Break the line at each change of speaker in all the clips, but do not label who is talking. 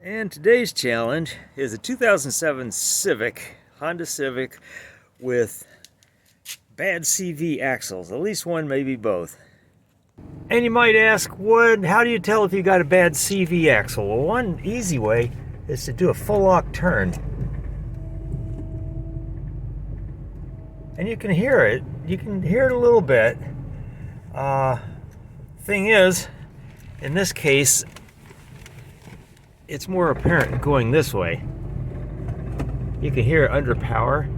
And today's challenge is a 2007 Civic, Honda Civic, with bad CV axles. At least one, maybe both. And you might ask, how do you tell if you got a bad CV axle? Well, one easy way is to do a full lock turn. And you can hear it. You can hear it a little bit. Thing is, in this case, it's more apparent going this way. You can hear it under power.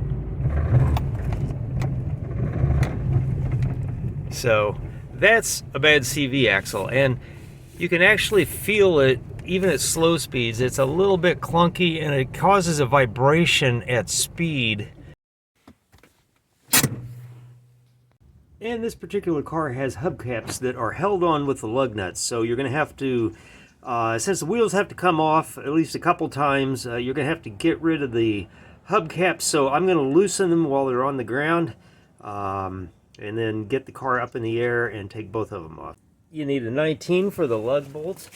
So that's a bad CV axle, and you can actually feel it even at slow speeds. It's a little bit clunky and it causes a vibration at speed. And this particular car has hubcaps that are held on with the lug nuts, so you're going to have to since the wheels have to come off at least a couple times, you're going to have to get rid of the hubcaps. So I'm going to loosen them while they're on the ground, and then get the car up in the air and take both of them off. You need a 19 for the lug bolts.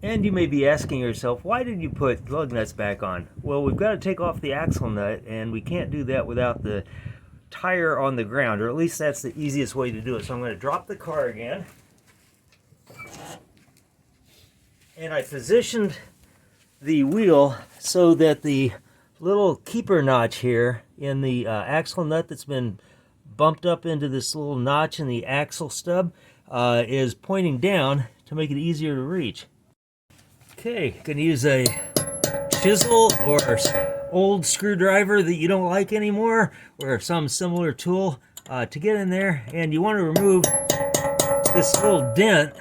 And you may be asking yourself, why did you put lug nuts back on? Well, we've got to take off the axle nut, and we can't do that without the tire on the ground, or at least that's the easiest way to do it. So I'm going to drop the car again. And I positioned the wheel so that the little keeper notch here in the axle nut that's been bumped up into this little notch in the axle stub is pointing down to make it easier to reach. Okay, you can use a chisel or old screwdriver that you don't like anymore, or some similar tool to get in there, and you want to remove this little dent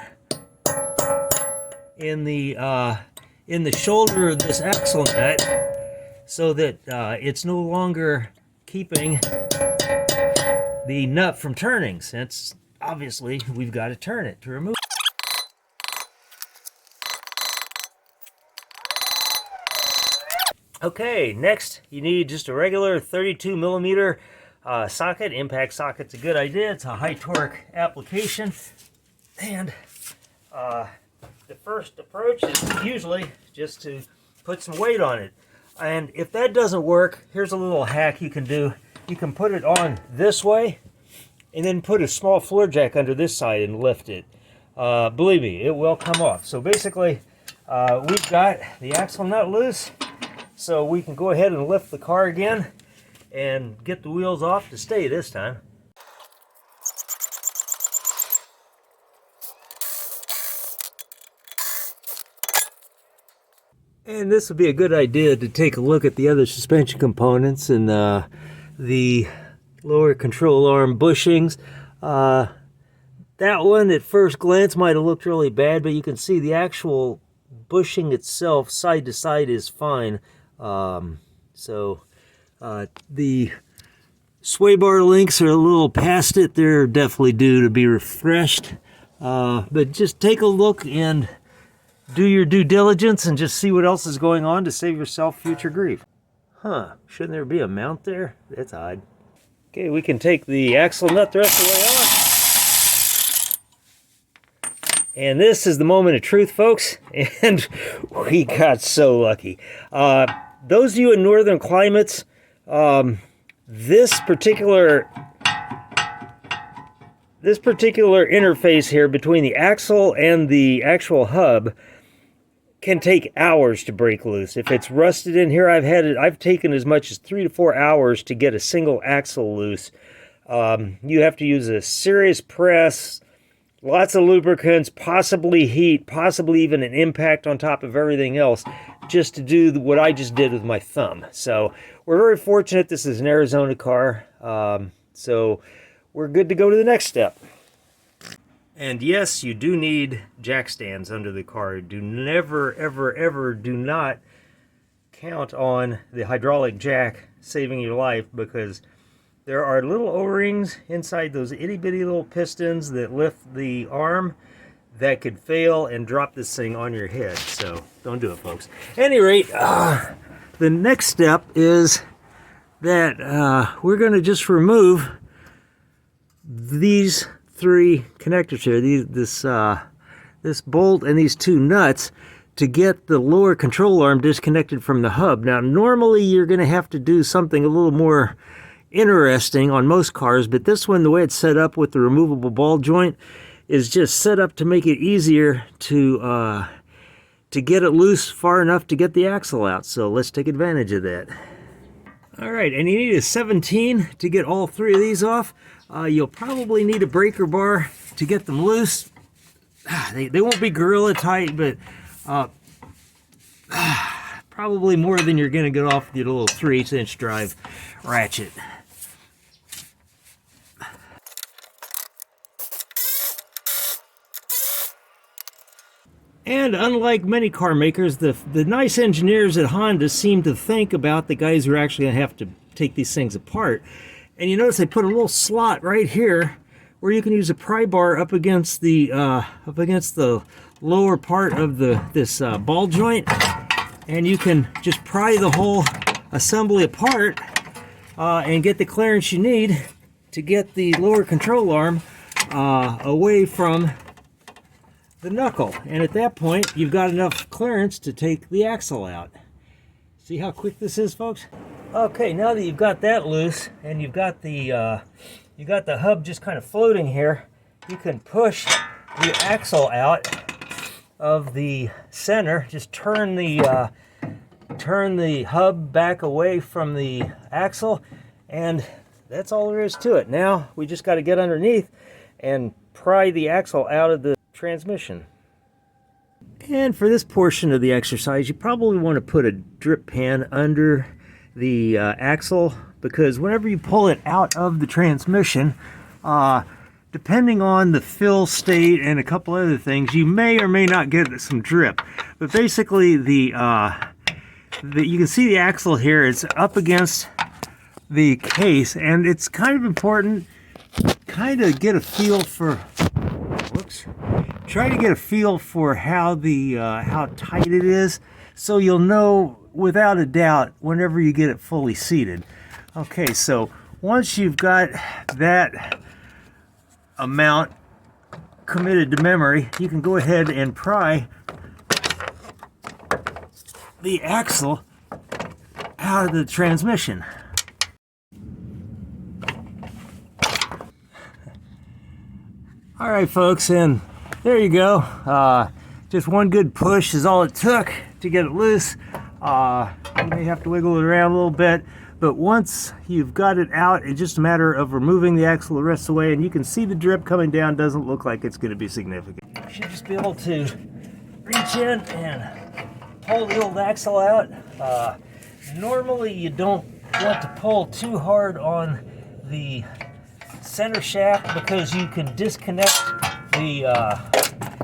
in the shoulder of this axle nut, so that it's no longer keeping the nut from turning, since obviously we've got to turn it to remove. Okay, next you need just a regular 32 millimeter socket. Impact socket's a good idea. It's a high torque application, and the first approach is usually just to put some weight on it. And if that doesn't work, here's a little hack you can do. You can put it on this way and then put a small floor jack under this side and lift it. Believe me, it will come off. So basically, we've got the axle nut loose, so we can go ahead and lift the car again and get the wheels off to stay this time. And this would be a good idea to take a look at the other suspension components and the lower control arm bushings. That one at first glance might have looked really bad, but you can see the actual bushing itself side to side is fine. The sway bar links are a little past it. They're definitely due to be refreshed. But just take a look and do your due diligence and just see what else is going on to save yourself future grief. Shouldn't there be a mount there? That's odd. Okay, we can take the axle nut the rest of the way on. And this is the moment of truth, folks, and we got so lucky. Those of you in northern climates, this particular interface here between the axle and the actual hub can take hours to break loose. If it's rusted in here, I've taken as much as 3 to 4 hours to get a single axle loose. You have to use a serious press, lots of lubricants, possibly heat, possibly even an impact on top of everything else, just to do what I just did with my thumb. So we're very fortunate this is an Arizona car, so we're good to go to the next step. And yes, you do need jack stands under the car. Do never, ever, ever do not count on the hydraulic jack saving your life, because there are little O-rings inside those itty-bitty little pistons that lift the arm that could fail and drop this thing on your head. So don't do it, folks. At any rate, the next step is that we're going to just remove these 3 connectors here, this bolt and these 2 nuts, to get the lower control arm disconnected from the hub. Now, normally you're going to have to do something a little more interesting on most cars, but this one, the way it's set up with the removable ball joint, is just set up to make it easier to get it loose far enough to get the axle out. So let's take advantage of that. All right, and you need a 17 to get all 3 of these off. You'll probably need a breaker bar to get them loose. They won't be gorilla tight, but probably more than you're going to get off with your little 3/8" drive ratchet. And unlike many car makers, the nice engineers at Honda seem to think about the guys who are actually going to have to take these things apart. And you notice they put a little slot right here where you can use a pry bar up against the lower part of this ball joint, and you can just pry the whole assembly apart and get the clearance you need to get the lower control arm away from the knuckle. And at that point, you've got enough clearance to take the axle out. See how quick this is, folks? Okay, now that you've got that loose and you've got the hub just kind of floating here, you can push the axle out of the center. Just turn the hub back away from the axle, and that's all there is to it. Now we just got to get underneath and pry the axle out of the transmission. And for this portion of the exercise, you probably want to put a drip pan under the axle, because whenever you pull it out of the transmission, depending on the fill state and a couple other things, you may or may not get some drip. But basically, you can see the axle here. It's up against the case, and it's kind of important kind of get a feel for. Try to get a feel for how tight it is, so you'll know without a doubt whenever you get it fully seated. Okay, so once you've got that amount committed to memory, you can go ahead and pry the axle out of the transmission. All right, folks, and there you go. Just one good push is all it took to get it loose. You may have to wiggle it around a little bit, but once you've got it out, it's just a matter of removing the axle the rest of the way, and you can see the drip coming down. Doesn't look like it's going to be significant. You should just be able to reach in and pull the old axle out. Normally you don't want to pull too hard on the center shaft, because you can disconnect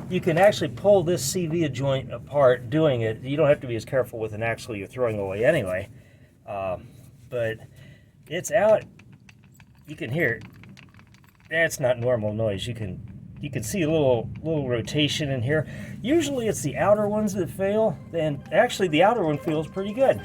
you can actually pull this CV joint apart doing it. You don't have to be as careful with an axle you're throwing away anyway. But it's out. You can hear it. That's not normal noise. You can see a little rotation in here. Usually it's the outer ones that fail, and actually the outer one feels pretty good.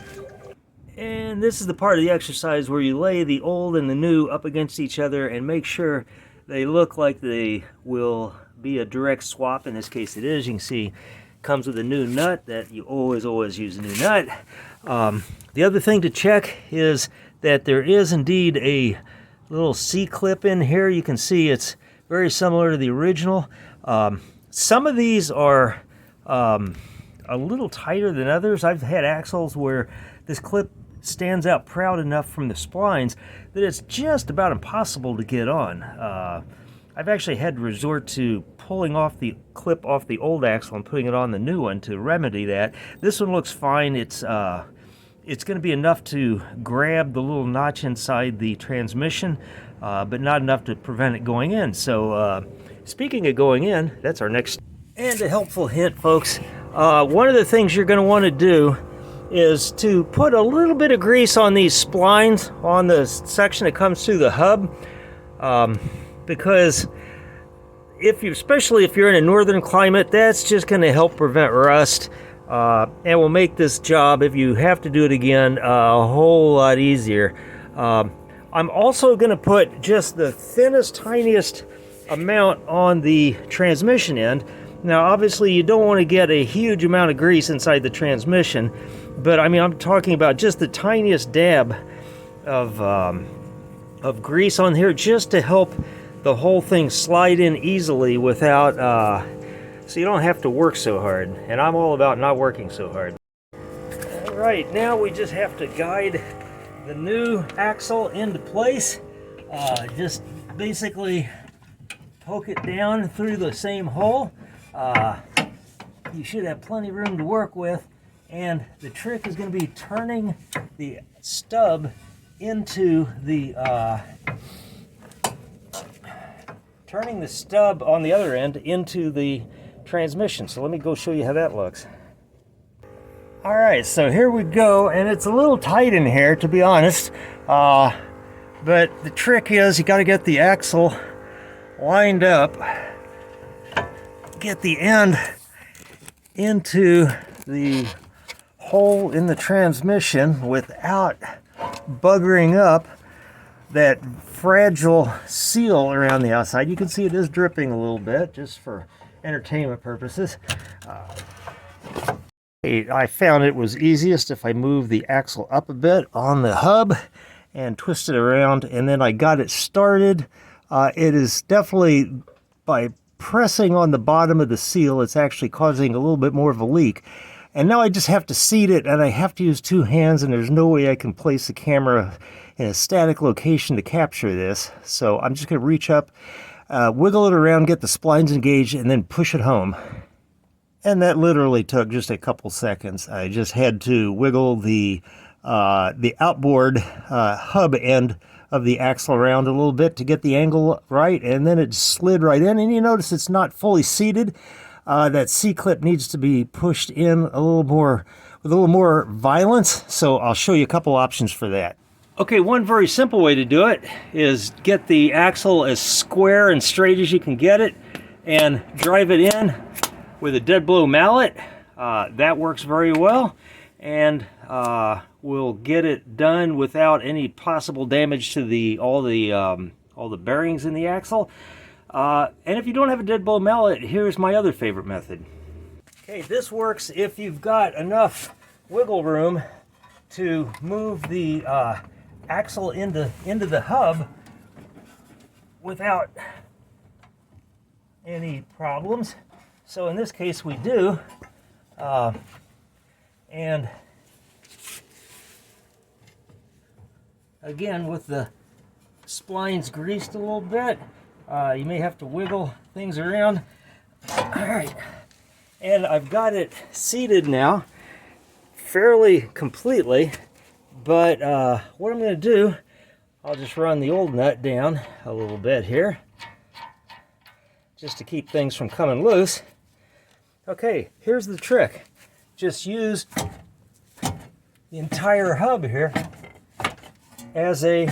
And this is the part of the exercise where you lay the old and the new up against each other and make sure they look like they will be a direct swap. In this case it is. You can see it comes with a new nut. That you always use a new nut. The other thing to check is that there is indeed a little C-clip in here. You can see it's very similar to the original. Some of these are a little tighter than others. I've had axles where this clip stands out proud enough from the splines that it's just about impossible to get on. I've actually had to resort to pulling off the clip off the old axle and putting it on the new one to remedy that. This one looks fine. It's going to be enough to grab the little notch inside the transmission, but not enough to prevent it going in. So speaking of going in, that's our next. And a helpful hint, folks, one of the things you're going to want to do is to put a little bit of grease on these splines on the section that comes through the hub, because especially if you're in a northern climate, that's just going to help prevent rust, and will make this job, if you have to do it again, a whole lot easier. I'm also going to put just the thinnest, tiniest amount on the transmission end. Now, obviously, you don't want to get a huge amount of grease inside the transmission, but I mean, I'm talking about just the tiniest dab of grease on here, just to help the whole thing slide in easily without, so you don't have to work so hard. And I'm all about not working so hard. All right, now we just have to guide the new axle into place. Just basically poke it down through the same hole. You should have plenty of room to work with, and the trick is going to be turning the stub into the on the other end into the transmission. So let me go show you how that looks. All right, so here we go, and it's a little tight in here, to be honest, but the trick is you got to get the axle lined up, get the end into the hole in the transmission without buggering up that fragile seal around the outside. You can see it is dripping a little bit, just for entertainment purposes. I found it was easiest if I moved the axle up a bit on the hub and twist it around, and then I got it started. It is definitely, by pressing on the bottom of the seal, it's actually causing a little bit more of a leak. And now I just have to seat it, and I have to use two hands, and there's no way I can place the camera in a static location to capture this. So I'm just going to reach up, wiggle it around, get the splines engaged, and then push it home. And that literally took just a couple seconds. I just had to wiggle the outboard hub end of the axle around a little bit to get the angle right, and then it slid right in. And you notice it's not fully seated. That C-clip needs to be pushed in a little more, with a little more violence. So I'll show you a couple options for that. Okay, one very simple way to do it is get the axle as square and straight as you can get it and drive it in with a dead blow mallet. That works very well, and we'll get it done without any possible damage to all the bearings in the axle. And if you don't have a dead blow mallet, here's my other favorite method. Okay, this works if you've got enough wiggle room to move the axle into the hub without any problems. So in this case we do, and again, with the splines greased a little bit, you may have to wiggle things around. All right, and I've got it seated now fairly completely, but what I'm going to do, I'll just run the old nut down a little bit here just to keep things from coming loose. Okay, here's the trick. Just use the entire hub here as a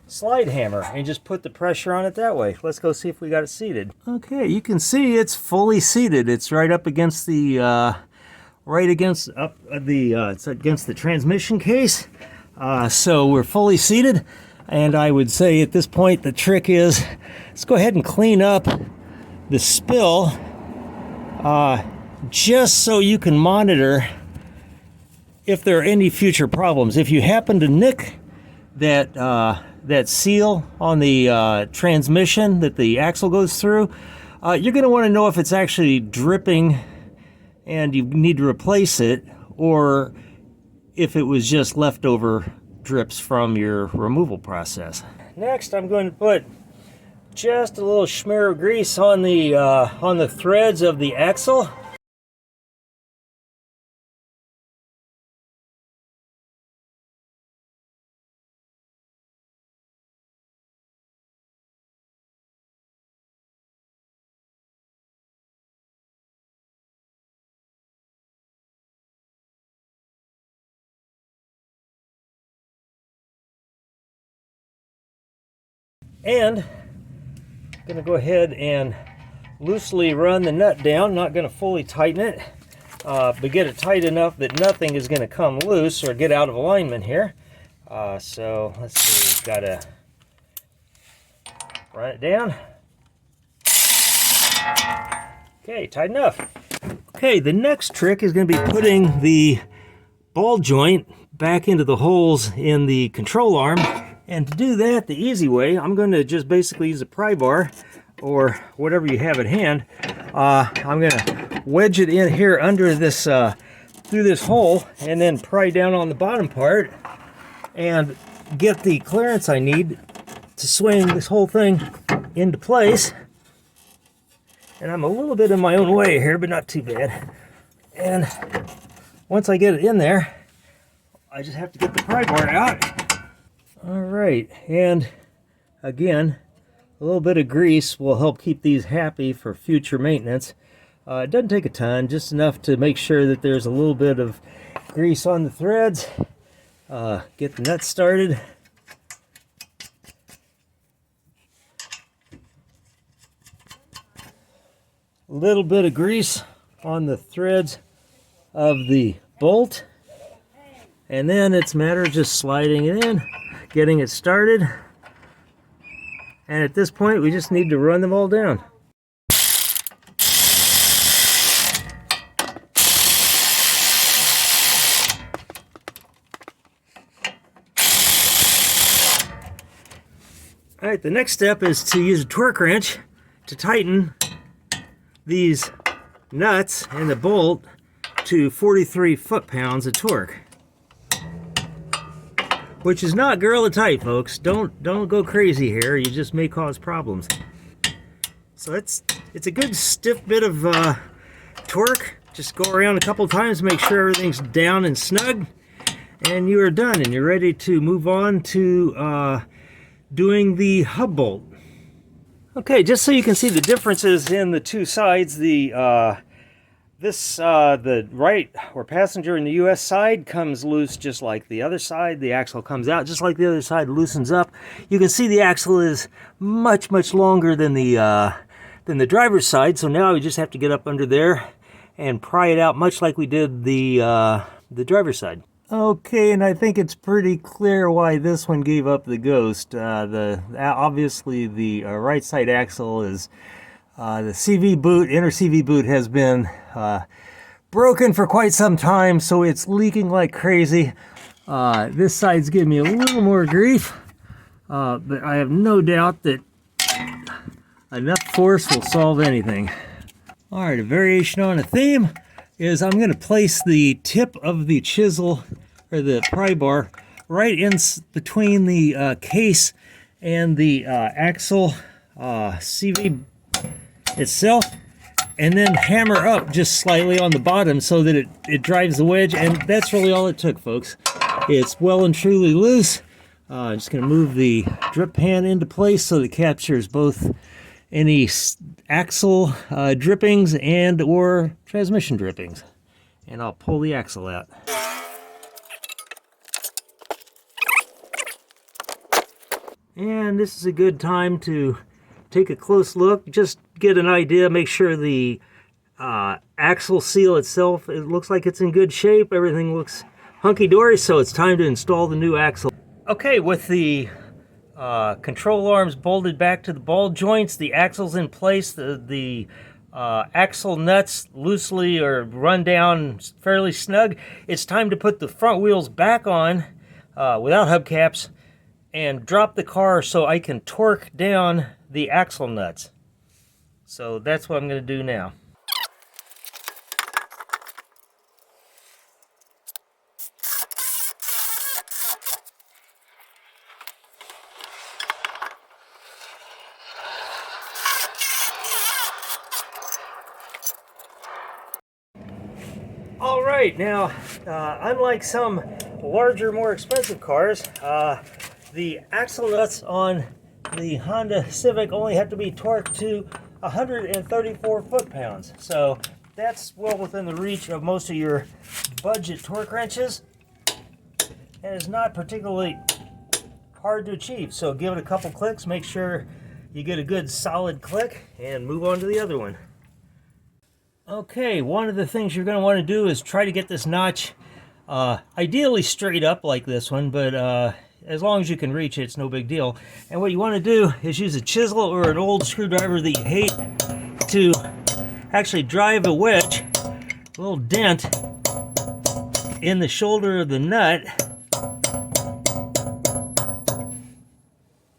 slide hammer and just put the pressure on it that way. Let's go see if we got it seated. Okay, you can see it's fully seated. It's right up against the it's against the transmission case. So we're fully seated, and I would say at this point the trick is, let's go ahead and clean up the spill, just so you can monitor if there are any future problems. If you happen to nick that seal on the transmission that the axle goes through, you're going to want to know if it's actually dripping and you need to replace it, or if it was just leftover drips from your removal process. Next, I'm going to put just a little smear of grease on the threads of the axle. And Gonna go ahead and loosely run the nut down, not gonna fully tighten it, but get it tight enough that nothing is gonna come loose or get out of alignment here. So let's see, gotta run it down. Okay, tight enough. Okay, the next trick is going to be putting the ball joint back into the holes in the control arm. And to do that the easy way, I'm going to just basically use a pry bar or whatever you have at hand. I'm going to wedge it in here under this, through this hole, and then pry down on the bottom part and get the clearance I need to swing this whole thing into place. And I'm a little bit in my own way here, but not too bad. And once I get it in there, I just have to get the pry bar out. All right, and again, a little bit of grease will help keep these happy for future maintenance. It doesn't take a ton, just enough to make sure that there's a little bit of grease on the threads. Get the nuts started. A little bit of grease on the threads of the bolt, and then it's a matter of just sliding it in, getting it started, and at this point we just need to run them all down. Alright, the next step is to use a torque wrench to tighten these nuts and the bolt to 43 foot-pounds of torque, which is not gorilla tight, folks. Don't go crazy here. You just may cause problems. So it's a good stiff bit of torque. Just go around a couple times, make sure everything's down and snug, and you are done. And you're ready to move on to doing the hub bolt. Okay, just so you can see the differences in the two sides, the right or passenger in the US side comes loose just like the other side. The axle comes out just like the other side, loosens up. You can see the axle is much longer than the driver's side, so now we just have to get up under there and pry it out much like we did the driver's side. Okay, and I think it's pretty clear why this one gave up the ghost. Obviously the right side axle is the CV boot, inner CV boot has been broken for quite some time, so it's leaking like crazy. This side's giving me a little more grief, but I have no doubt that enough force will solve anything. All right, a variation on a theme is I'm going to place the tip of the chisel or the pry bar right in between the case and the axle CV itself, and then hammer up just slightly on the bottom so that it drives the wedge, and that's really all it took, folks. It's well and truly loose. I'm just going to move the drip pan into place so that it captures both any axle drippings and or transmission drippings. And I'll pull the axle out. And this is a good time to take a close look, just get an idea, make sure the axle seal itself, it looks like it's in good shape. Everything looks hunky-dory, so it's time to install the new axle. Okay, with the control arms bolted back to the ball joints, the axle's in place, the axle nuts loosely or run down fairly snug, it's time to put the front wheels back on without hubcaps and drop the car so I can torque down the axle nuts. So that's what I'm going to do now. All right, now unlike some larger, more expensive cars, the axle nuts on the Honda Civic only have to be torqued to 134 foot-pounds. So that's well within the reach of most of your budget torque wrenches, and is not particularly hard to achieve. So give it a couple clicks, make sure you get a good solid click and move on to the other one. Okay, one of the things you're going to want to do is try to get this notch ideally straight up like this one, but as long as you can reach it, it's no big deal. And what you want to do is use a chisel or an old screwdriver that you hate to actually drive a wedge, a little dent in the shoulder of the nut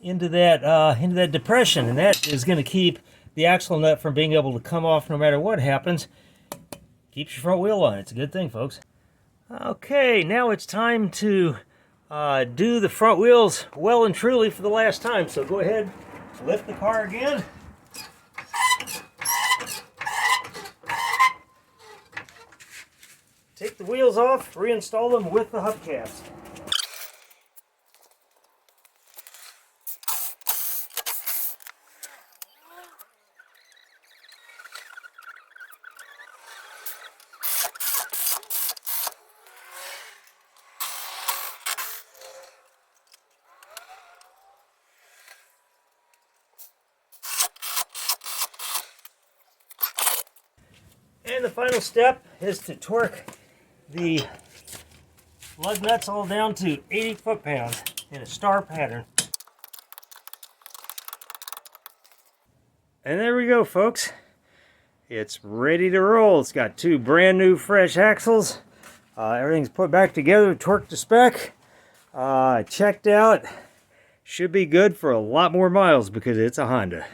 into that depression, and that is going to keep the axle nut from being able to come off no matter what happens. Keeps your front wheel on. It's a good thing, folks. Okay, now it's time to do the front wheels well and truly for the last time. So go ahead, lift the car again. Take the wheels off, reinstall them with the hubcaps. And the final step is to torque the lug nuts all down to 80 foot-pounds in a star pattern. And there we go, folks. It's ready to roll. It's got two brand new fresh axles. Everything's put back together, torqued to spec, checked out. Should be good for a lot more miles because it's a Honda.